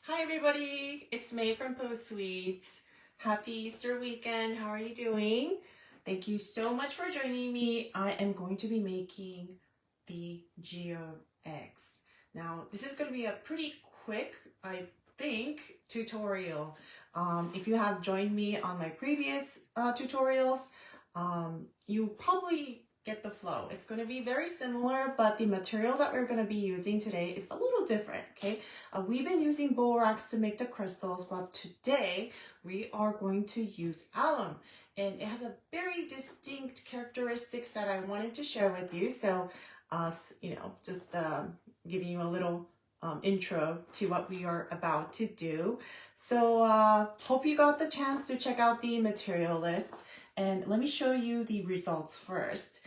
Hi everybody, it's Mae from Faux Sweets. Happy Easter weekend. How are you doing? Thank you so much for joining me. I am going to be making the geode eggs. Now, this is going to be a pretty quick, I think, tutorial. If you have joined me on my previous tutorials, you probably get the flow. It's going to be very similar, but the material that we're going to be using today is a little different, okay? We've been using borax to make the crystals, but today we are going to use alum. And it has a very distinct characteristics that I wanted to share with you. So, just giving you a little intro to what we are about to do. So, hope you got the chance to check out the material list. And let me show you the results first.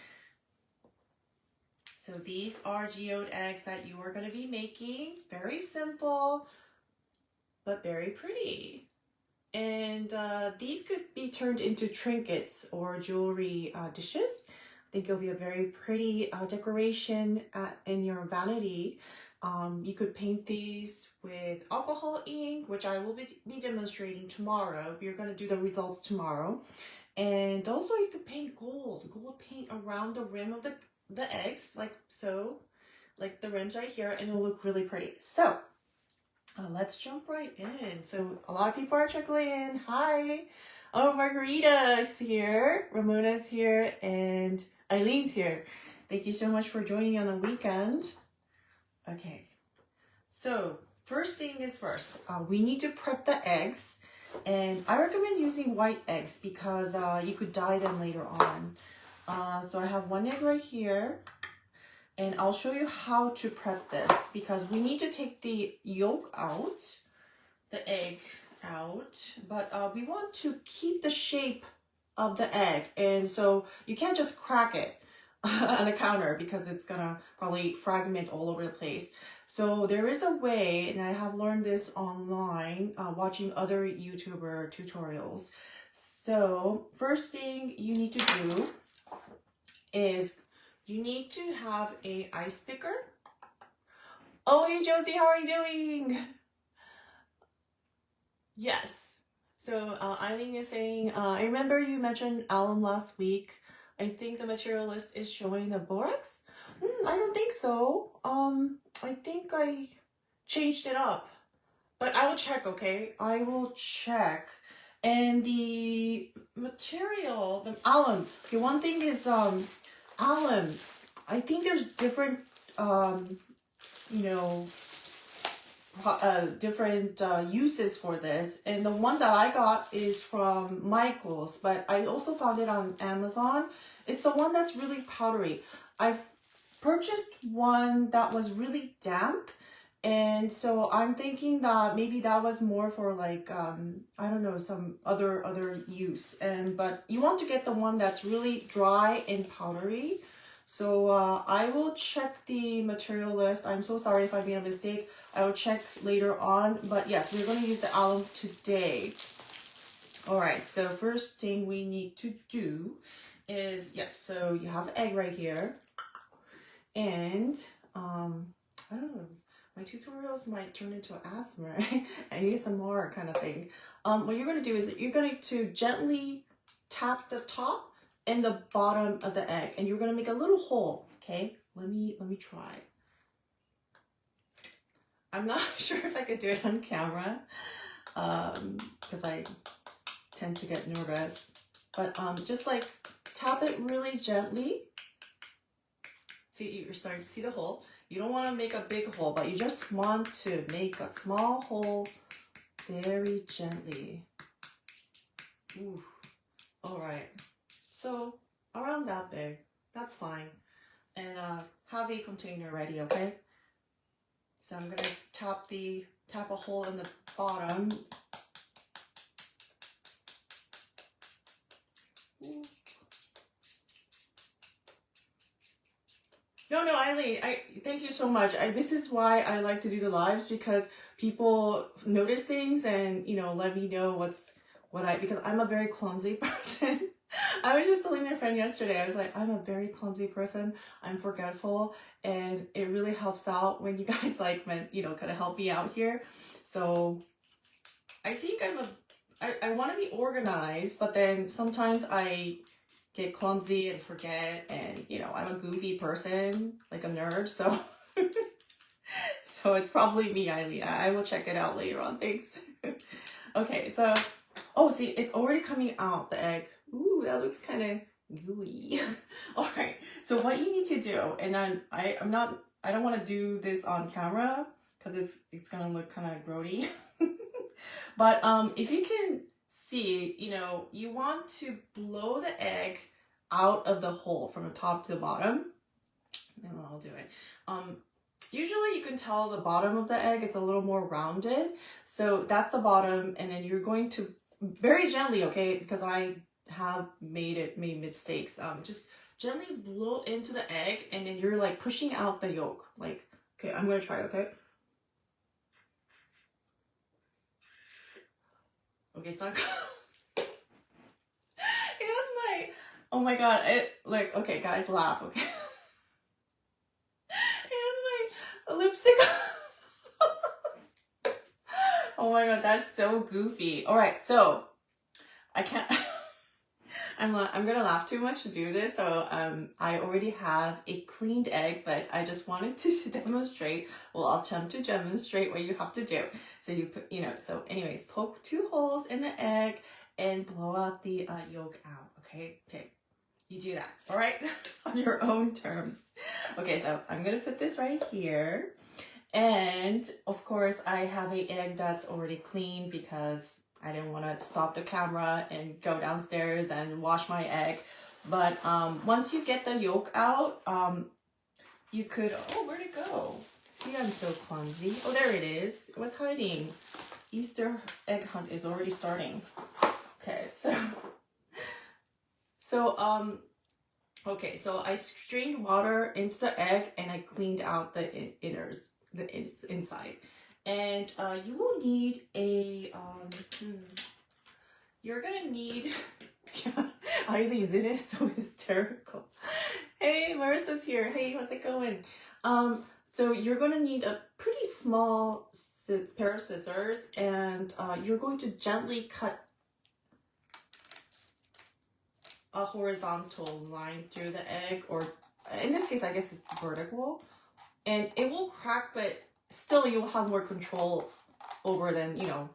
So these are geode eggs that you are going to be making. Very simple, but very pretty. And these could be turned into trinkets or jewelry dishes. I think it'll be a very pretty decoration in your vanity. You could paint these with alcohol ink, which I will be demonstrating tomorrow. We're going to do the results tomorrow. And also you could paint gold paint around the rim of the eggs, like so, like the rims right here, and it'll look really pretty. So let's jump right in. So a lot of people are trickling in. Hi. Oh, Margarita's here, Ramona's here, and Eileen's here. Thank you so much for joining on the weekend. Okay, so first thing is first, we need to prep the eggs. And I recommend using white eggs because you could dye them later on. So I have one egg right here, and I'll show you how to prep this because we need to take the yolk out, the egg out, but we want to keep the shape of the egg, and so you can't just crack it on the counter because it's gonna probably fragment all over the place. So there is a way, and I have learned this online watching other YouTuber tutorials. So first thing you need to do is you need to have a ice picker. Oh, hey Josie, how are you doing? Yes. So Eileen is saying, I remember you mentioned alum last week. I think the material list is showing the borax. I don't think so. I think I changed it up, but I will check, okay? I will check. And the material, the alum, okay, one thing is alum. I think there's different, different uses for this, and the one that I got is from Michael's, but I also found it on Amazon. It's the one that's really powdery. I've purchased one that was really damp, and so I'm thinking that maybe that was more for like I don't know, some other use. But you want to get the one that's really dry and powdery. So I will check the material list. I'm so sorry if I made a mistake. I will check later on. But yes, we're going to use the alum today. All right, so first thing we need to do is, yes, so you have egg right here. And I don't know, my tutorials might turn into asthma, ASMR kind of thing. What you're going to do is you're going to gently tap the top and the bottom of the egg, and you're going to make a little hole. Okay, let me try. I'm not sure if I could do it on camera because I tend to get nervous, but just like tap it really gently. See, you're starting to see the hole. You don't want to make a big hole, but you just want to make a small hole very gently. Ooh. All right. So around that big, that's fine. And have a container ready, okay? So I'm gonna tap a hole in the bottom. Ooh. No, Eileen, thank you so much. This is why I like to do the lives, because people notice things and, let me know because I'm a very clumsy person. I was just telling my friend yesterday, I was like, I'm a very clumsy person. I'm forgetful, and it really helps out when you guys like, you know, kind of help me out here. So I think I want to be organized, but then sometimes I get clumsy and forget, and you know, I'm a goofy person, like a nerd, so so it's probably me, Eileen. I will check it out later on. Thanks. Okay, so oh, see, it's already coming out, the egg. Ooh, that looks kind of gooey. All right, so what you need to do, and I don't want to do this on camera because it's gonna look kind of grody. But if you can see, you know, you want to blow the egg out of the hole from the top to the bottom. And I'll do it. Usually you can tell the bottom of the egg is a little more rounded. So that's the bottom, and then you're going to very gently, okay, because I have made mistakes. Just gently blow into the egg, and then you're like pushing out the yolk. Like, okay, I'm gonna try, okay? Okay, it's not it was my, oh my god, it like, okay guys, laugh, okay? It was my lipstick. Oh my god, that's so goofy. All right, so I can't I'm gonna laugh too much to do this. So I already have a cleaned egg, but I just wanted to demonstrate. Well, I'll attempt to demonstrate what you have to do. So you put, you know, so anyways, poke 2 holes in the egg and blow out the yolk out. Okay, you do that. All right, on your own terms. Okay, so I'm gonna put this right here, and of course I have an egg that's already clean because I didn't want to stop the camera and go downstairs and wash my egg. But once you get the yolk out, you could, oh, where'd it go? See, I'm so clumsy. Oh, there it is. It was hiding. Easter egg hunt is already starting. Okay, okay, so I strained water into the egg and I cleaned out the inners, the inside. And you will need a, you're gonna need, Eileen, isn't it so hysterical? Hey, Marissa's here. Hey, how's it going? So you're gonna need a pretty small pair of scissors, and you're going to gently cut a horizontal line through the egg, or in this case, I guess it's vertical, and it will crack, but still you'll have more control over than, you know,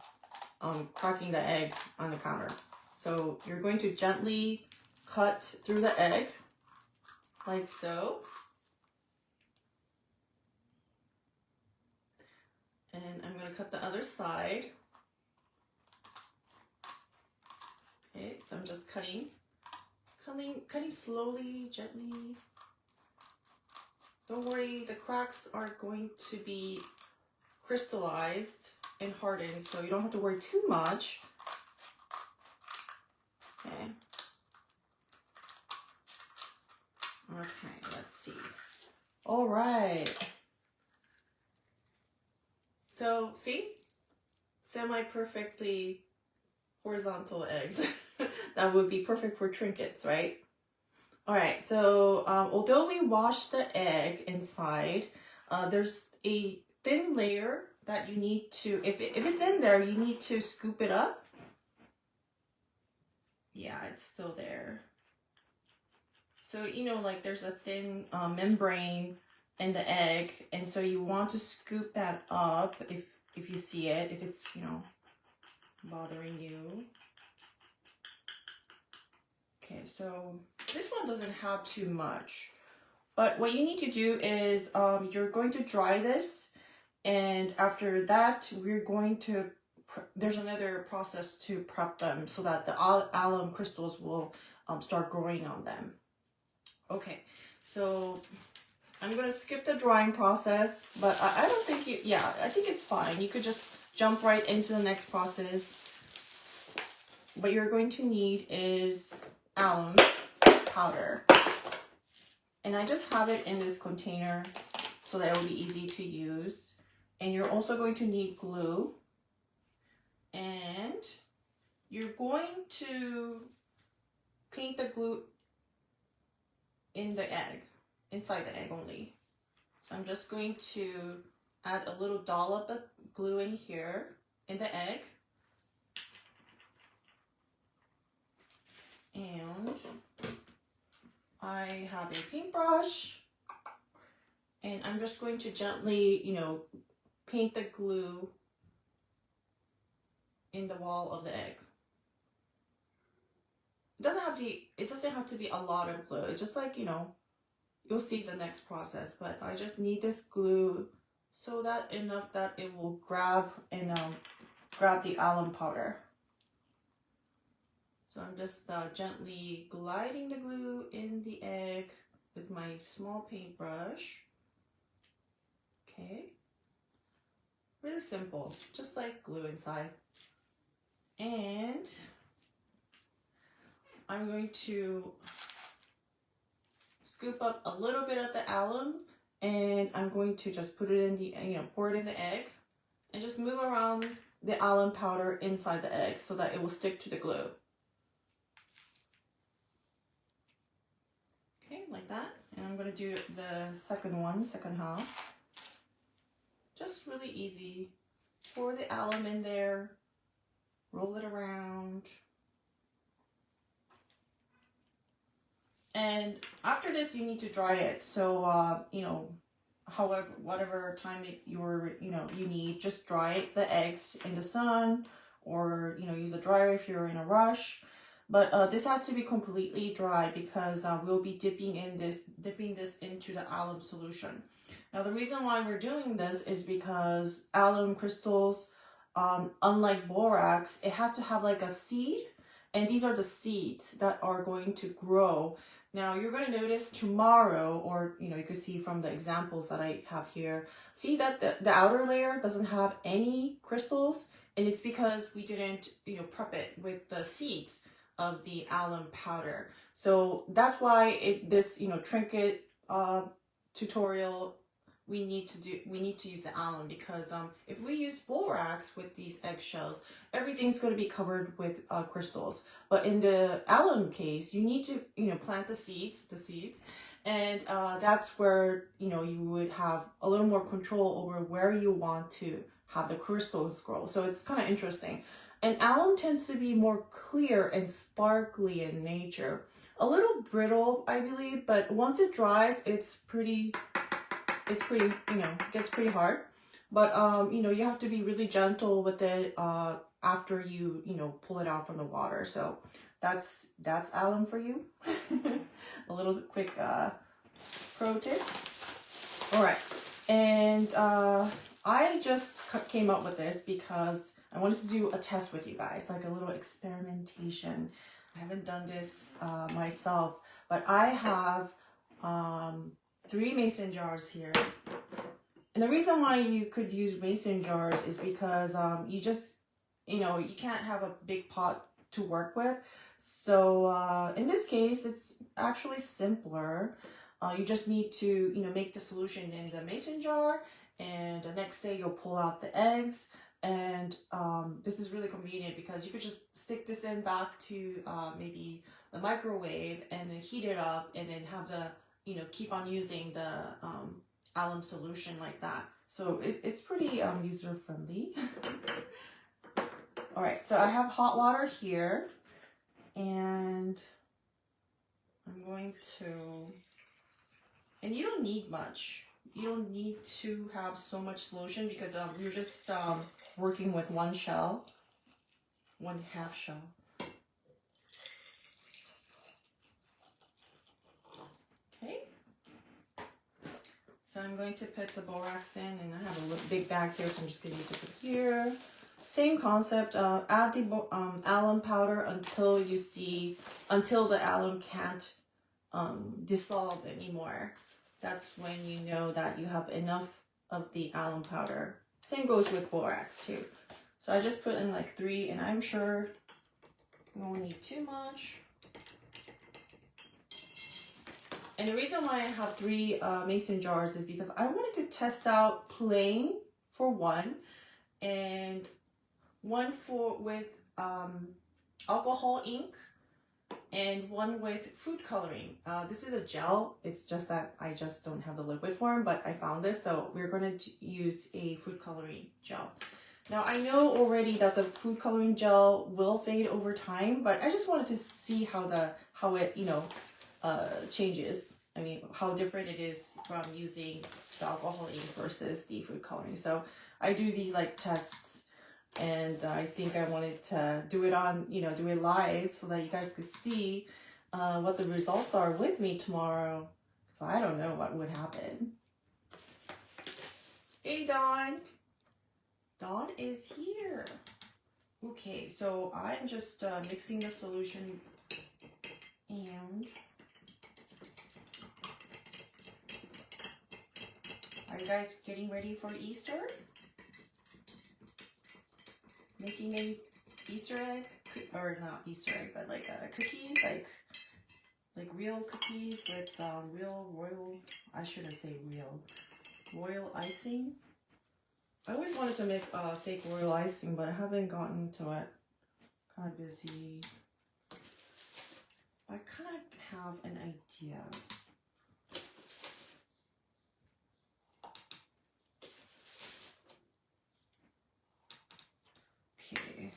cracking the egg on the counter. So you're going to gently cut through the egg like so. And I'm going to cut the other side. Okay, so I'm just cutting slowly, gently. Don't worry, the cracks are going to be crystallized and hardened, so you don't have to worry too much. Okay. Okay, let's see. All right. So, see? Semi-perfectly horizontal eggs. That would be perfect for trinkets, right? All right, so although we washed the egg inside, there's a thin layer that you need to, if it's in there, you need to scoop it up. Yeah, it's still there. So, you know, like there's a thin membrane in the egg, and so you want to scoop that up if you see it, if it's, you know, bothering you. Okay, so this one doesn't have too much, but what you need to do is you're going to dry this, and after that we're going to, there's another process to prep them so that the alum crystals will start growing on them. Okay, so I'm going to skip the drying process, but I don't think you, yeah, I think it's fine. You could just jump right into the next process. What you're going to need is alum powder, and I just have it in this container so that it will be easy to use. And you're also going to need glue, and you're going to paint the glue in the egg, inside the egg only. So I'm just going to add a little dollop of glue in here in the egg. And I have a paintbrush, and I'm just going to gently, you know, paint the glue in the wall of the egg. It doesn't have to be a lot of glue. It's just like, you know, you'll see the next process, but I just need this glue so that enough that it will grab and grab the alum powder. So I'm just gently gliding the glue in the egg with my small paintbrush. Okay. Really simple, just like glue inside. And I'm going to scoop up a little bit of the alum, and I'm going to just put it in the, you know, pour it in the egg and just move around the alum powder inside the egg so that it will stick to the glue. Okay, like that. And I'm going to do the second half. Just really easy. Pour the alum in there, roll it around. And after this, you need to dry it. So, you know, however, whatever time you need, just dry the eggs in the sun, or, you know, use a dryer if you're in a rush. But this has to be completely dry because we'll be dipping this into the alum solution. Now, the reason why we're doing this is because alum crystals, unlike borax, it has to have like a seed, and these are the seeds that are going to grow. Now, you're going to notice tomorrow, or, you know, you can see from the examples that I have here, see that the outer layer doesn't have any crystals, and it's because we didn't, you know, prep it with the seeds of the alum powder. So that's why this, you know, trinket tutorial, we need to use the alum, because if we use borax with these eggshells, everything's going to be covered with crystals. But in the alum case, you need to, you know, plant the seeds, and that's where, you know, you would have a little more control over where you want to have the crystals grow. So it's kind of interesting. And alum tends to be more clear and sparkly in nature. A little brittle, I believe, but once it dries, it's pretty, you know, gets pretty hard. But, you know, you have to be really gentle with it after you know, pull it out from the water. So that's alum for you. A little quick pro tip. All right. And I just came up with this because I wanted to do a test with you guys, like a little experimentation. I haven't done this myself, but I have 3 mason jars here. And the reason why you could use mason jars is because you just, you know, you can't have a big pot to work with. So in this case, it's actually simpler. You just need to, you know, make the solution in the mason jar, and the next day you'll pull out the eggs. And this is really convenient because you could just stick this in back to maybe the microwave and then heat it up, and then have the, you know, keep on using the alum solution like that. So it's pretty user friendly. All right, so I have hot water here, and I'm going to, and you don't need much. You don't need to have so much solution because you're just working with one half shell. Okay. So I'm going to put the borax in, and I have a little big bag here, so I'm just going to use it here. Same concept. Add the alum powder until the alum can't dissolve anymore. That's when you know that you have enough of the alum powder. Same goes with borax too. So I just put in like 3, and I'm sure you won't need too much. And the reason why I have 3 mason jars is because I wanted to test out plain for one, and one with alcohol ink, and one with food coloring. This is a gel. It's just that I just don't have the liquid form, but I found this, so we're going to use a food coloring gel. Now I know already that the food coloring gel will fade over time, but I just wanted to see how it changes. I mean, how different it is from using the alcohol ink versus the food coloring. So I do these like tests, and I think I wanted to do it on, do it live so that you guys could see what the results are with me tomorrow. So I don't know what would happen. Hey, Dawn. Dawn is here. Okay, so I'm just mixing the solution, and are you guys getting ready for Easter? Making a Easter egg, or not Easter egg, but like cookies, like real cookies with real royal, I shouldn't say real, royal icing. I always wanted to make fake royal icing, but I haven't gotten to it. Kind of busy. I kind of have an idea. Okay.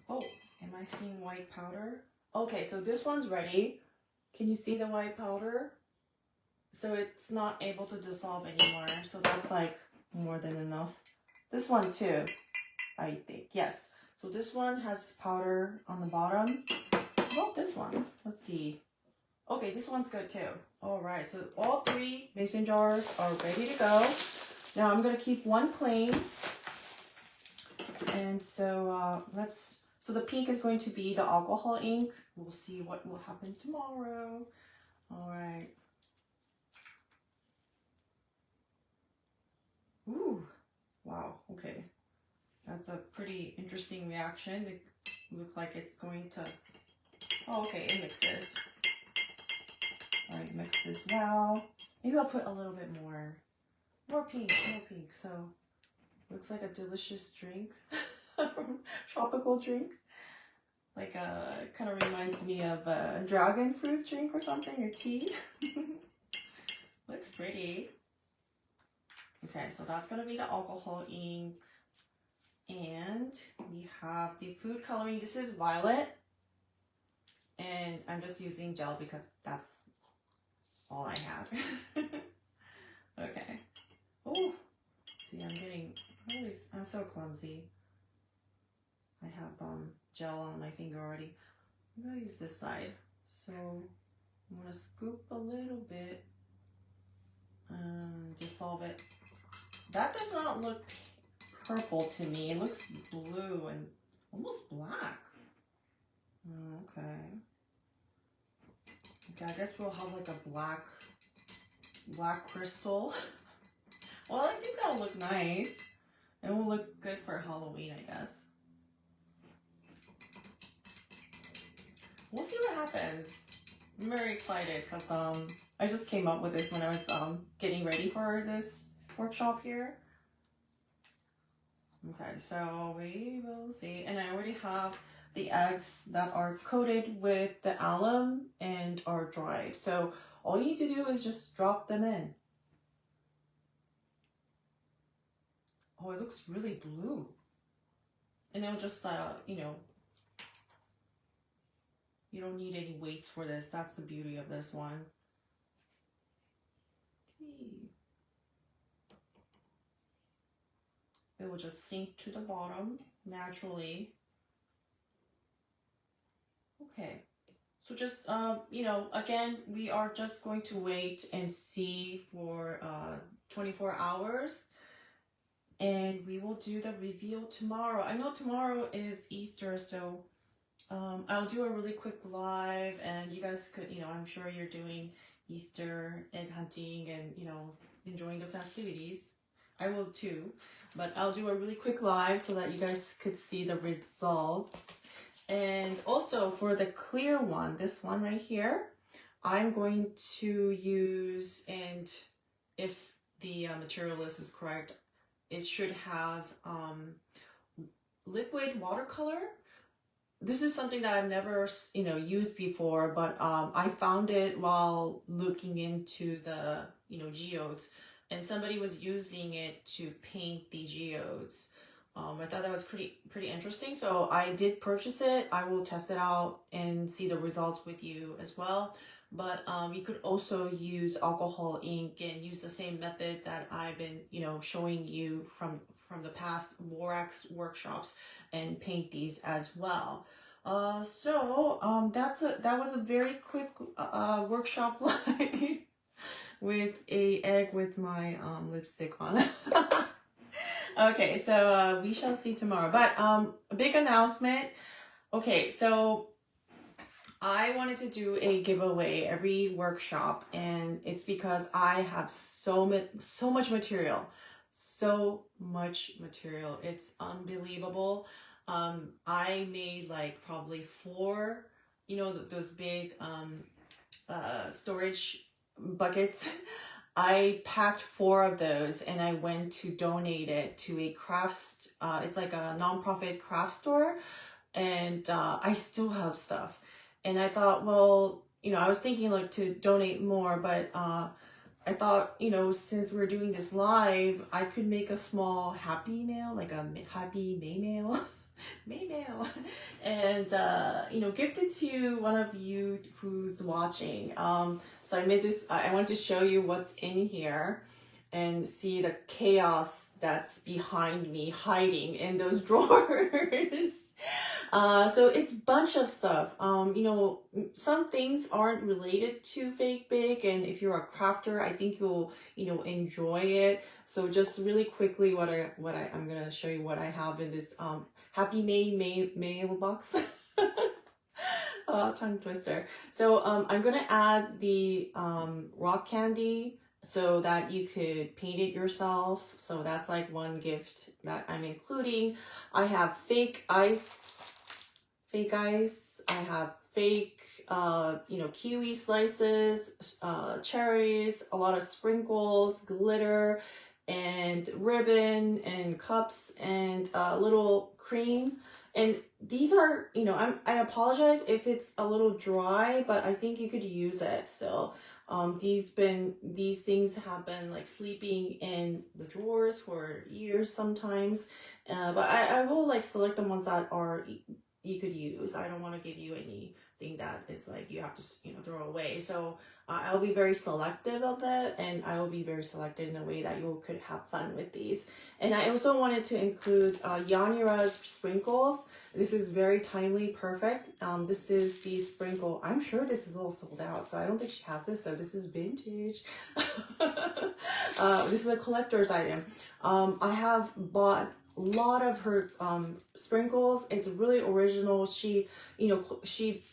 Oh, am I seeing white powder? Okay, so this one's ready. Can you see the white powder? So it's not able to dissolve anymore. So that's like more than enough. This one too, I think. Yes. So this one has powder on the bottom. Oh, this one. Let's see. Okay, this one's good too. All right, so all three mason jars are ready to go. Now I'm gonna keep one plain. And so so the pink is going to be the alcohol ink. We'll see what will happen tomorrow. All right. Ooh, wow, okay. That's a pretty interesting reaction. It looks like it's going to, oh, okay, it mixes. All right, mixes well. Maybe I'll put a little bit more pink, So looks like a delicious drink, tropical drink. Like kind of reminds me of a dragon fruit drink or something, or tea. Looks pretty. Okay, so that's gonna be the alcohol ink. And we have the food coloring. This is violet. And I'm just using gel because that's all I had. Okay. Oh, see, I'm so clumsy. I have gel on my finger already. I'm gonna use this side. So I'm gonna scoop a little bit and dissolve it. That does not look purple to me. It looks blue and almost black. Okay. Okay, I guess we'll have like a black crystal. Well, I think that'll look nice. It will look good for Halloween, I guess. We'll see what happens. I'm very excited because I just came up with this when I was getting ready for this workshop here. Okay, so we will see. And I already have the eggs that are coated with the alum and are dried. So all you need to do is just drop them in. Oh, it looks really blue. And it'll just, you don't need any weights for this. That's the beauty of this one. Okay. It will just sink to the bottom naturally. Okay. So just, again, we are just going to wait and see for 24 hours. And we will do the reveal tomorrow. I know tomorrow is Easter, so I'll do a really quick live, and you guys could, I'm sure you're doing Easter egg hunting and, enjoying the festivities. I will too, but I'll do a really quick live so that you guys could see the results. And also for the clear one, this one right here, I'm going to use, and if the material list is correct, it should have liquid watercolor. This is something that I've never, used before, but I found it while looking into the, geodes, and somebody was using it to paint the geodes. I thought that was pretty interesting, so I did purchase it. I will test it out and see the results with you as well. But you could also use alcohol ink and use the same method that I've been, showing you from the past borax workshops, and paint these as well. That was a very quick workshop with a egg with my lipstick on. Okay, so we shall see tomorrow. But a big announcement. Okay, so I wanted to do a giveaway every workshop, and it's because I have so much material. So much material. It's unbelievable. I made like probably 4, those big storage buckets. I packed 4 of those, and I went to donate it to a crafts, it's like a nonprofit craft store, and I still have stuff. And I thought, well, I was thinking like to donate more, but I thought, since we're doing this live, I could make a small happy mail, like a happy Mae Mail. Mae Mail, and gift it to one of you who's watching. So I made this. I want to show you what's in here, and see the chaos that's behind me hiding in those drawers. So it's a bunch of stuff. Some things aren't related to Fake Bake, and if you're a crafter, I think you'll enjoy it. So just really quickly, I'm gonna show you what I have in this Happy May mail box. Tongue twister. So I'm gonna add the rock candy so that you could paint it yourself. So that's like one gift that I'm including. I have fake ice. I have fake kiwi slices, cherries, a lot of sprinkles, glitter, and ribbon, and cups, and little cream. And these are, I apologize if it's a little dry, but I think you could use it still. These things have been like sleeping in the drawers for years sometimes, but I will like select the ones that are you could use. I don't want to give you anything that is like you have to throw away. So I'll be very selective of that, and I will be very selective in a way that you could have fun with these. And I also wanted to include Yanira's sprinkles. This is very timely, perfect. This is the sprinkle. I'm sure this is all sold out, so I don't think she has this. So this is vintage. This is a collector's item. I have bought a lot of her sprinkles. It's really original. She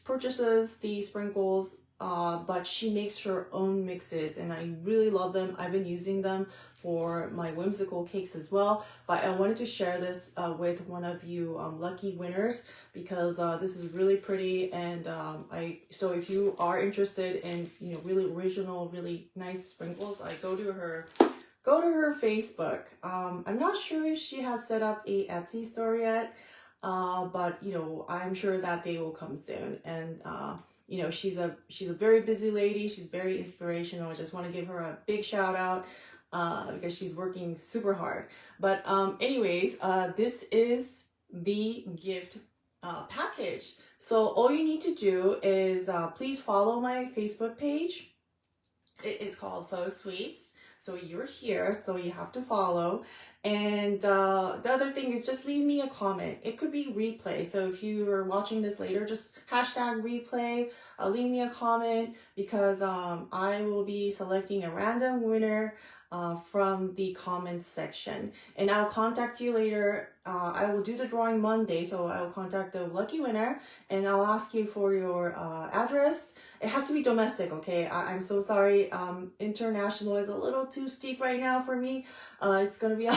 purchases the sprinkles, but she makes her own mixes, and I really love them. I've been using them for my whimsical cakes as well, but I wanted to share this with one of you lucky winners, because this is really pretty. And so if you are interested in really original, really nice sprinkles, I go to her Facebook. I'm not sure if she has set up a Etsy store yet, but I'm sure that they will come soon. And she's a very busy lady. She's very inspirational. I just want to give her a big shout out because she's working super hard. But anyways, this is the gift package. So all you need to do is please follow my Facebook page. It is called Faux SWEETS. So you're here, so you have to follow. And the other thing is just leave me a comment. It could be replay. So if you are watching this later, just hashtag replay, leave me a comment, because I will be selecting a random winner from the comments section. And I'll contact you later. I will do the drawing Monday, so I will contact the lucky winner, and I'll ask you for your address. It has to be domestic, okay? I'm so sorry. International is a little too steep right now for me. It's gonna be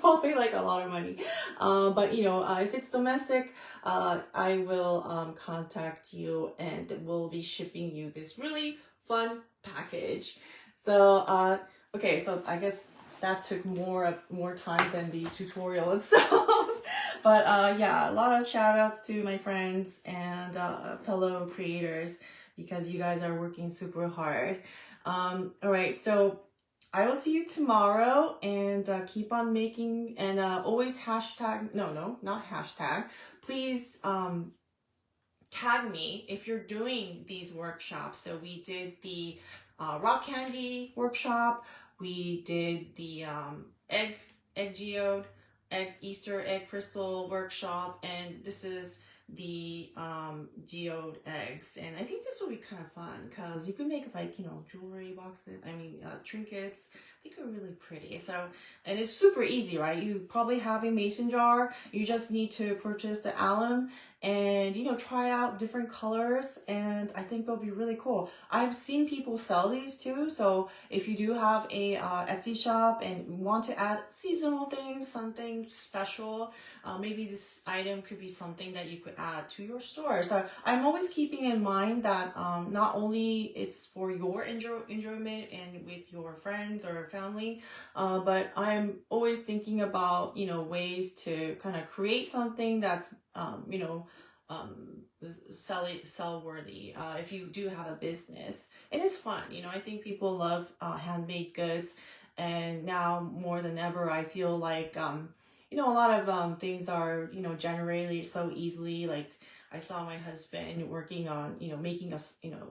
probably like a lot of money. But if it's domestic, I will contact you, and we'll be shipping you this really fun package. So okay, so I guess that took more time than the tutorial itself. But yeah, a lot of shout outs to my friends and fellow creators because you guys are working super hard. All right, so I will see you tomorrow, and keep on making, and always hashtag, no, not hashtag, please tag me if you're doing these workshops. So we did the rock candy workshop, we did the egg geode, Easter egg crystal workshop, and this is the geode eggs. And I think this will be kind of fun because you can make, like, you know, jewelry boxes, I mean trinkets. I think they're really pretty. So, and it's super easy, right? You probably have a mason jar, you just need to purchase the alum and, you know, try out different colors, and I think they'll be really cool. I've seen people sell these too, so if you do have a Etsy shop and want to add seasonal things, something special, maybe this item could be something that you could add to your store. So I'm always keeping in mind that not only it's for your enjoyment and with your friends or family, but I'm always thinking about, you know, ways to kind of create something that's you know, sell worthy if you do have a business. It is fun, you know. I think people love handmade goods, and now more than ever I feel like you know, a lot of things are, you know, generated so easily. Like I saw my husband working on, you know, making us, you know,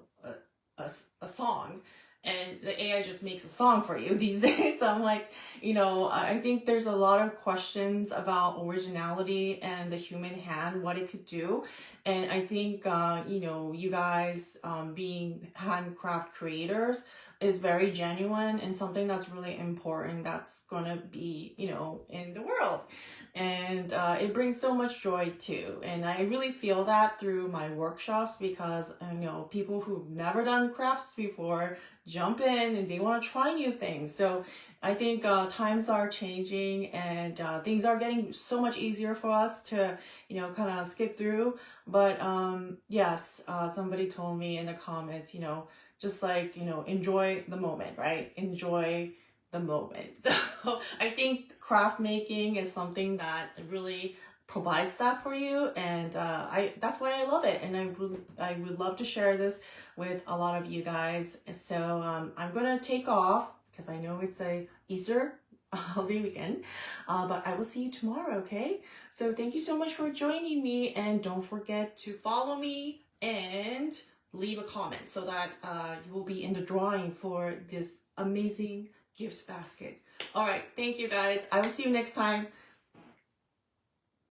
a song, and the AI just makes a song for you these days. So I'm like, you know, I think there's a lot of questions about originality and the human hand, what it could do. And I think, you know, you guys being handcraft creators is very genuine and something that's really important that's going to be, you know, in the world. And it brings so much joy too. And I really feel that through my workshops because, you know, people who've never done crafts before jump in and they want to try new things. So I think times are changing, and things are getting so much easier for us to, you know, kind of skip through. But yes, somebody told me in the comments, you know, just like, you know, enjoy the moment, right? Enjoy the moment. So I think craft making is something that really provides that for you, and that's why I love it, and I would love to share this with a lot of you guys. So I'm gonna take off because I know it's a Easter holiday weekend, but I will see you tomorrow. Okay, so thank you so much for joining me, and don't forget to follow me and leave a comment so that you will be in the drawing for this amazing gift basket. All right, thank you guys. I will see you next time.